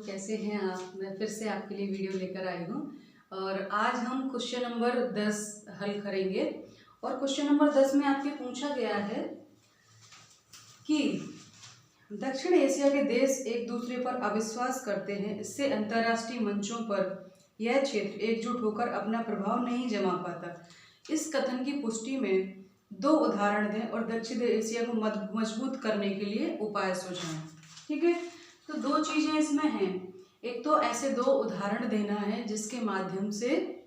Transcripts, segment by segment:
कैसे हैं आप। मैं फिर से आपके लिए वीडियो लेकर आई हूँ और आज हम क्वेश्चन नंबर 10 हल करेंगे। और क्वेश्चन नंबर 10 में आपसे पूछा गया है कि दक्षिण एशिया के देश एक दूसरे पर अविश्वास करते हैं, इससे अंतर्राष्ट्रीय मंचों पर यह क्षेत्र एकजुट होकर अपना प्रभाव नहीं जमा पाता। इस कथन की पुष्टि में दो उदाहरण दें और दक्षिण एशिया को मजबूत करने के लिए उपाय सुझाएं। ठीक है, तो दो चीजें इसमें हैं। एक तो ऐसे दो उदाहरण देना है जिसके माध्यम से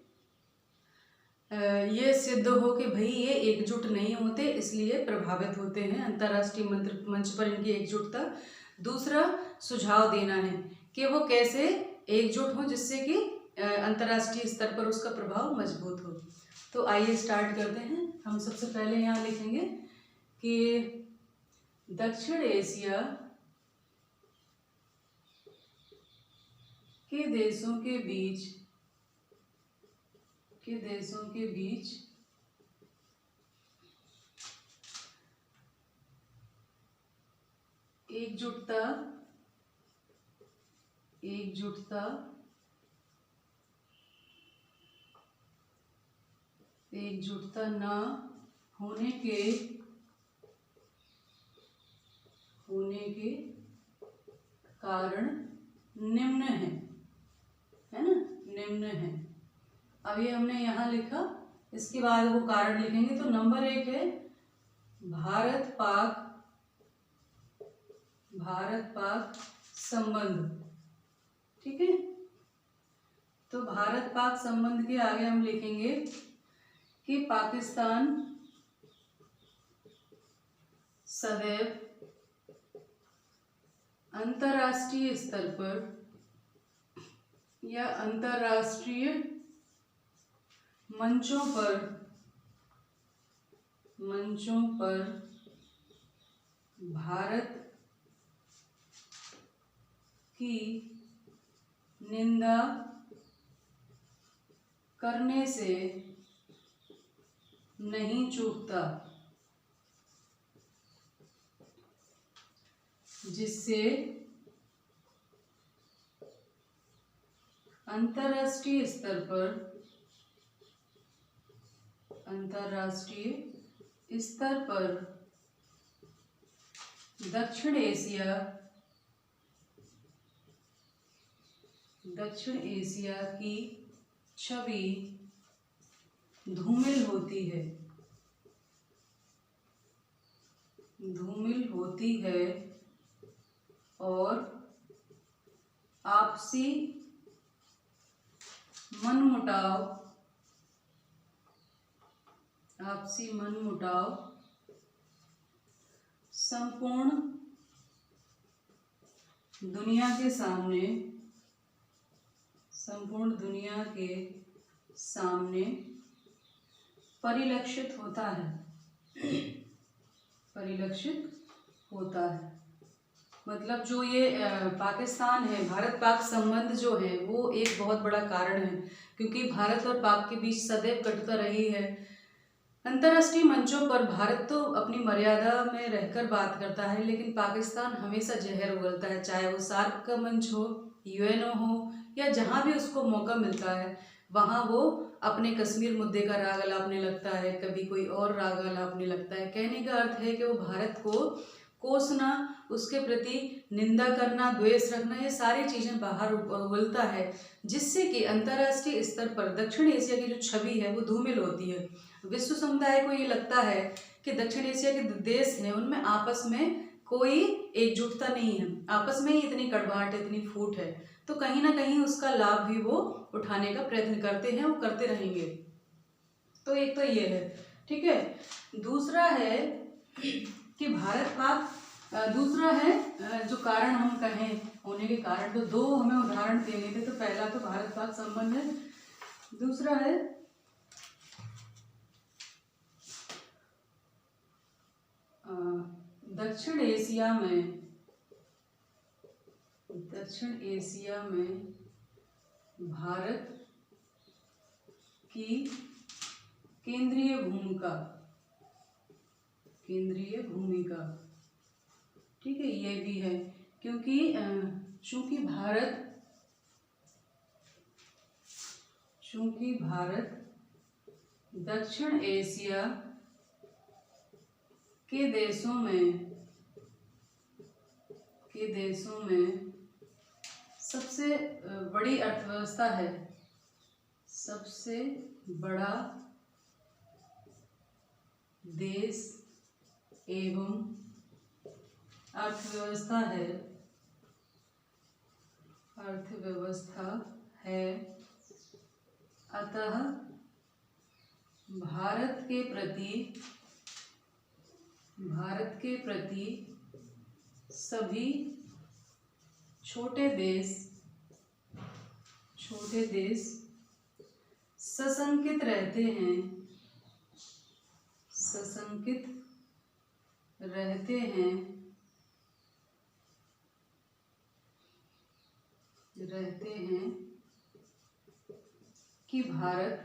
ये सिद्ध हो कि भाई ये एकजुट नहीं होते, इसलिए प्रभावित होते हैं अंतर्राष्ट्रीय मंच पर इनकी एकजुटता। दूसरा सुझाव देना है कि वो कैसे एकजुट हो जिससे कि अंतर्राष्ट्रीय स्तर पर उसका प्रभाव मजबूत हो। तो आइए स्टार्ट करते हैं। हम सबसे पहले यहाँ लिखेंगे कि दक्षिण एशिया के देशों के बीच एकजुटता न होने के कारण निम्न है ना, निम्न है। अब ये हमने यहाँ लिखा, इसके बाद वो कारण लिखेंगे। तो नंबर 1 है भारत पाक संबंध। ठीक है, तो भारत पाक संबंध के आगे हम लिखेंगे कि पाकिस्तान सदैव अंतर्राष्ट्रीय स्तर पर या अंतर्राष्ट्रीय मंचों पर भारत की निंदा करने से नहीं चूकता, जिससे अंतर्राष्ट्रीय स्तर पर दक्षिण एशिया की छवि धूमिल होती है और आपसी मनमुटाव संपूर्ण दुनिया के सामने परिलक्षित होता है। मतलब जो ये पाकिस्तान है, भारत पाक संबंध जो है वो एक बहुत बड़ा कारण है, क्योंकि भारत और पाक के बीच सदैव कटुता रही है। अंतर्राष्ट्रीय मंचों पर भारत तो अपनी मर्यादा में रहकर बात करता है, लेकिन पाकिस्तान हमेशा जहर उगलता है, चाहे वो सार्क का मंच हो, यूएनओ हो, या जहाँ भी उसको मौका मिलता है वहाँ वो अपने कश्मीर मुद्दे का राग अलापने लगता है, कभी कोई और राग अलापने लगता है। कहने का अर्थ है कि वो भारत को कोसना, उसके प्रति निंदा करना, द्वेष रखना, ये सारी चीज़ें बाहर उगलता है, जिससे कि अंतर्राष्ट्रीय स्तर पर दक्षिण एशिया की जो छवि है वो धूमिल होती है। विश्व समुदाय को ये लगता है कि दक्षिण एशिया के देश हैं उनमें आपस में कोई एकजुटता नहीं है, आपस में ही इतनी कड़वाहट, इतनी फूट है, तो कहीं ना कहीं उसका लाभ भी वो उठाने का प्रयत्न करते हैं, वो करते रहेंगे। तो एक तो ये है। ठीक है, दूसरा है कि भारत पाक, दूसरा है जो कारण हम कहें होने के कारण, तो दो हमें उदाहरण देने थे। तो पहला तो भारत पाक संबंध है, दूसरा है दक्षिण एशिया में भारत की केंद्रीय भूमिका। ठीक है, ये भी है, क्योंकि चूंकि भारत दक्षिण एशिया के देशों में सबसे बड़ी अर्थव्यवस्था है, सबसे बड़ा देश एवं अर्थव्यवस्था है, अतः भारत के प्रति सभी छोटे देश सशंकित रहते हैं कि भारत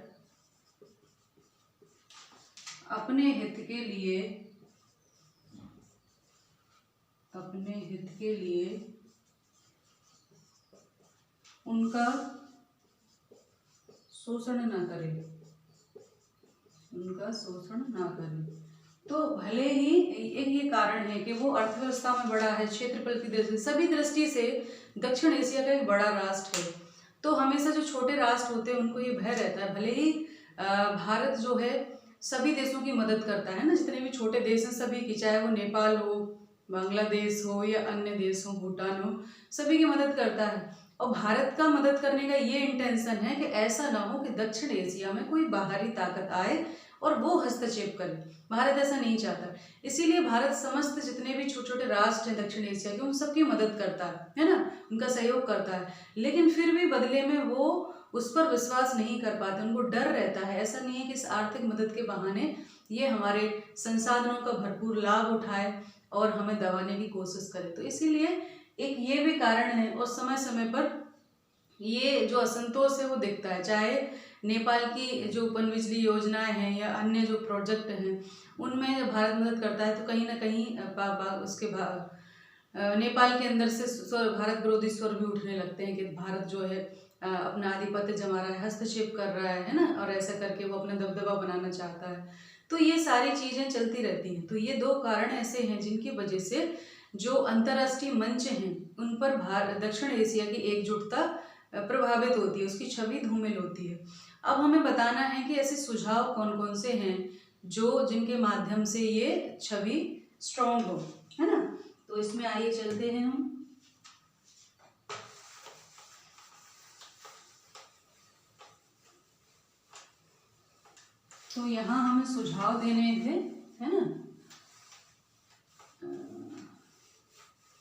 अपने हित के लिए उनका शोषण न करे। तो भले ही एक ये कारण है कि वो अर्थव्यवस्था में बड़ा है, क्षेत्रफल की दृष्टि सभी दृष्टि से दक्षिण एशिया का एक बड़ा राष्ट्र है। तो हमेशा जो छोटे राष्ट्र होते हैं उनको ये भय रहता है, भले ही भारत जो है सभी देशों की मदद करता है ना, जितने भी छोटे देश हैं सभी की, चाहे वो नेपाल हो, बांग्लादेश हो या अन्य देश हो, भूटान हो, सभी की मदद करता है। और भारत का मदद करने का ये इंटेंशन है कि ऐसा ना हो कि दक्षिण एशिया में कोई बाहरी ताकत आए और वो हस्तक्षेप करे। भारत ऐसा नहीं चाहता, इसीलिए भारत समस्त जितने भी छोटे छोटे राष्ट्र हैं दक्षिण एशिया के, उन सबकी मदद करता है ना, उनका सहयोग करता है। लेकिन फिर भी बदले में वो उस पर विश्वास नहीं कर पाते, उनको डर रहता है। ऐसा नहीं है कि इस आर्थिक मदद के बहाने ये हमारे संसाधनों का भरपूर लाभ उठाए और हमें दबाने की कोशिश करे। तो इसीलिए एक ये भी कारण है, और समय समय पर ये जो असंतोष है वो दिखता है, चाहे नेपाल की जो पनबिजली योजनाएं हैं या अन्य जो प्रोजेक्ट हैं उनमें जब भारत मदद करता है तो कहीं ना कहीं नेपाल के अंदर से भारत विरोधी स्वर भी उठने लगते हैं कि भारत जो है अपना आधिपत्य जमा रहा है, हस्तक्षेप कर रहा है ना, और ऐसा करके वो अपना दबदबा बनाना चाहता है। तो ये सारी चीज़ें चलती रहती हैं। तो ये दो कारण ऐसे हैं जिनकी वजह से जो अंतर्राष्ट्रीय मंच हैं उन पर दक्षिण एशिया की एकजुटता प्रभावित होती है, उसकी छवि धूमिल होती है। अब हमें बताना है कि ऐसे सुझाव कौन कौन से हैं जिनके माध्यम से ये छवि स्ट्रॉन्ग हो, है ना। तो इसमें आइए चलते हैं हम। तो यहाँ हमें सुझाव देने थे, है ना,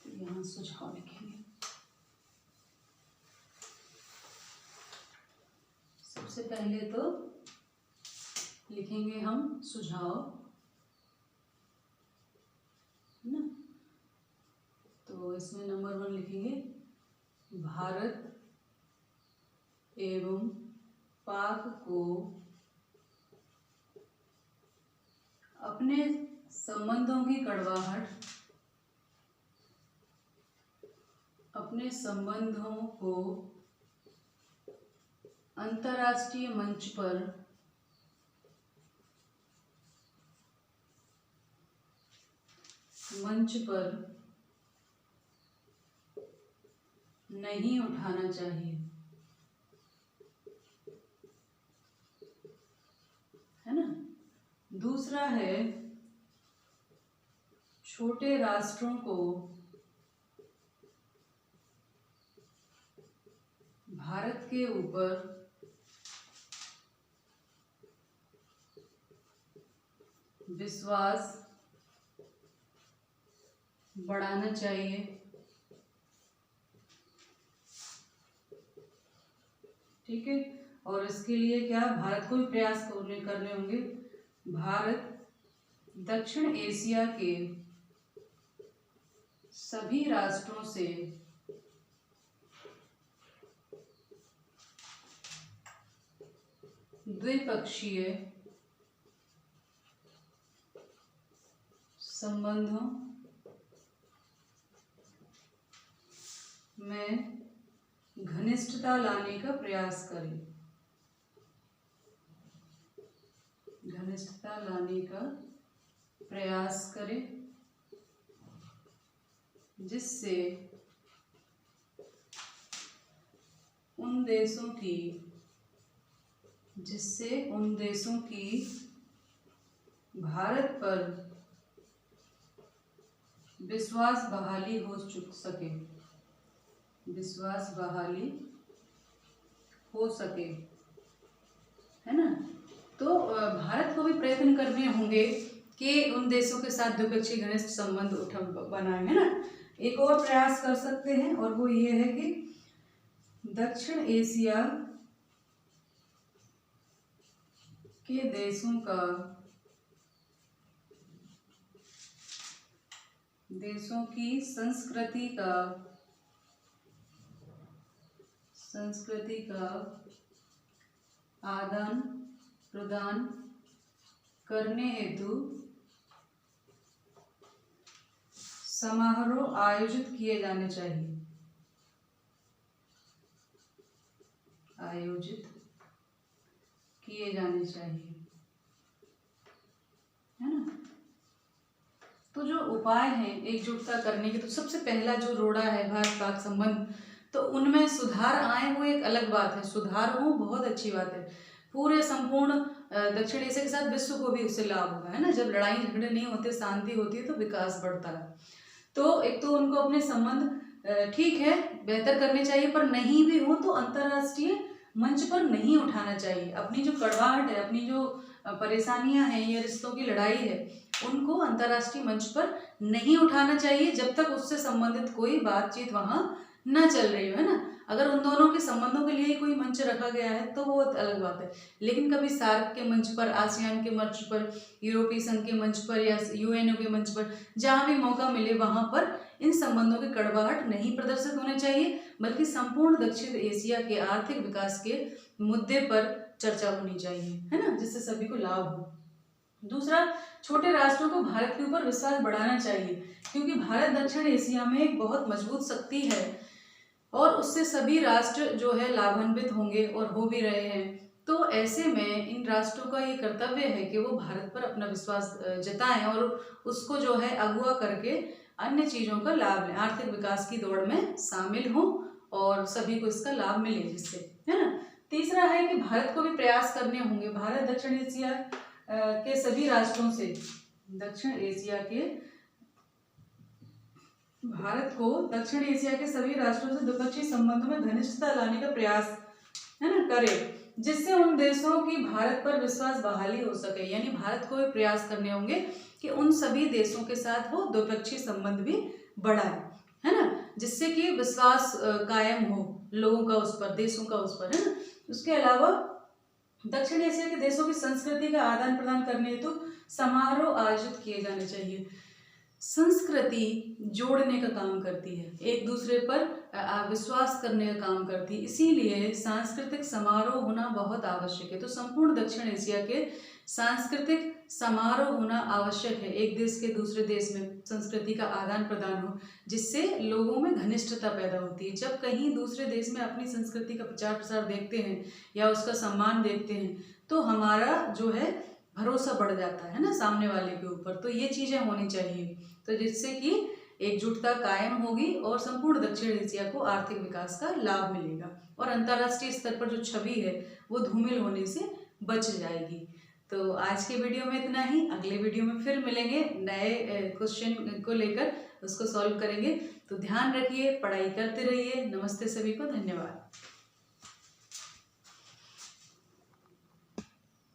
तो यहाँ सुझाव लिखेंगे। सबसे पहले तो लिखेंगे हम सुझाव, है ना। तो इसमें नंबर 1 लिखेंगे, भारत एवं पाक को अपने संबंधों की कड़वाहट, अपने संबंधों को अंतर्राष्ट्रीय मंच पर नहीं उठाना चाहिए, है ना। दूसरा है, छोटे राष्ट्रों को भारत के ऊपर विश्वास बढ़ाना चाहिए, ठीक है। और इसके लिए क्या भारत को भी प्रयास करने होंगे। भारत दक्षिण एशिया के सभी राष्ट्रों से द्विपक्षीय संबंधों में घनिष्ठता लाने का प्रयास करें, घनिष्ठता लाने का प्रयास करें, जिससे उन देशों की भारत पर विश्वास बहाली हो सके, है ना। तो भारत को भी प्रयत्न करने होंगे कि उन देशों के साथ द्विपक्षीय घनिष्ठ संबंध बनाए, है ना। एक और प्रयास कर सकते हैं और वो ये है कि दक्षिण एशिया के देशों की संस्कृति का आदान प्रदान करने हेतु समारोह आयोजित किए जाने चाहिए, है ना। तो जो उपाय हैं एकजुटता करने के, तो सबसे पहला जो रोड़ा है भारत पाक संबंध, तो उनमें सुधार आए वो एक अलग बात है, सुधार हो बहुत अच्छी बात है। पूरे संपूर्ण दक्षिण एशिया के साथ विश्व को भी उससे लाभ होगा, है ना। जब लड़ाई झगड़े नहीं होते, शांति होती है तो विकास बढ़ता है। तो एक तो उनको अपने संबंध ठीक है बेहतर करने चाहिए, पर नहीं भी हो तो अंतर्राष्ट्रीय मंच पर नहीं उठाना चाहिए। अपनी जो कड़वाहट है, अपनी जो परेशानियां हैं, ये रिश्तों की लड़ाई है, उनको अंतर्राष्ट्रीय मंच पर नहीं उठाना चाहिए जब तक उससे संबंधित कोई बातचीत वहाँ न चल रही हो, है ना। अगर उन दोनों के संबंधों के लिए कोई मंच रखा गया है तो वो अलग बात है, लेकिन कभी सार्क के मंच पर, आसियान के मंच पर, यूरोपीय संघ के मंच पर या यूएनओ के मंच पर, जहाँ भी मौका मिले वहाँ पर इन संबंधों की कड़वाहट नहीं प्रदर्शित होने चाहिए, बल्कि संपूर्ण दक्षिण एशिया के आर्थिक विकास के मुद्दे पर चर्चा होनी चाहिए, है ना, जिससे सभी को लाभ हो। दूसरा, छोटे राष्ट्रों को भारत के ऊपर विश्वास बढ़ाना चाहिए, क्योंकि भारत दक्षिण एशिया में एक बहुत मजबूत शक्ति है और उससे सभी राष्ट्र जो है लाभान्वित होंगे और हो भी रहे हैं। तो ऐसे में इन राष्ट्रों का ये कर्तव्य है कि वो भारत पर अपना विश्वास जताएं और उसको जो है अगुवा करके अन्य चीज़ों का लाभ लें, आर्थिक विकास की दौड़ में शामिल हों और सभी को इसका लाभ मिले, जिससे, है ना। तीसरा है कि भारत को भी प्रयास करने होंगे, भारत दक्षिण एशिया के सभी राष्ट्रों से, भारत को दक्षिण एशिया के सभी राष्ट्रों से द्विपक्षीय संबंधों में घनिष्ठता लाने का प्रयास, है ना, करे, जिससे उन देशों की भारत पर विश्वास बहाली हो सके। यानी भारत को भी प्रयास करने होंगे कि उन सभी देशों के साथ वो द्विपक्षीय संबंध भी बढ़ाए, है ना, जिससे कि विश्वास कायम हो लोगों का उस पर, देशों का उस पर, है ना। उसके अलावा दक्षिण एशिया के देशों की संस्कृति का आदान प्रदान करने हेतु समारोह आयोजित किए जाने चाहिए। संस्कृति जोड़ने का काम करती है, एक दूसरे पर विश्वास करने का काम करती है, इसीलिए सांस्कृतिक समारोह होना बहुत आवश्यक है। तो संपूर्ण दक्षिण एशिया के सांस्कृतिक समारोह होना आवश्यक है, एक देश के दूसरे देश में संस्कृति का आदान प्रदान हो, जिससे लोगों में घनिष्ठता पैदा होती है। जब कहीं दूसरे देश में अपनी संस्कृति का प्रचार प्रसार देखते हैं या उसका सम्मान देखते हैं तो हमारा जो है भरोसा बढ़ जाता है ना सामने वाले के ऊपर। तो ये चीज़ें होनी चाहिए, तो जिससे कि एकजुटता कायम होगी और संपूर्ण दक्षिण एशिया को आर्थिक विकास का लाभ मिलेगा और अंतर्राष्ट्रीय स्तर पर जो छवि है वो धूमिल होने से बच जाएगी। तो आज के वीडियो में इतना ही, अगले वीडियो में फिर मिलेंगे नए क्वेश्चन को लेकर, उसको सॉल्व करेंगे। तो ध्यान रखिए, पढ़ाई करते रहिए। नमस्ते सभी को, धन्यवाद।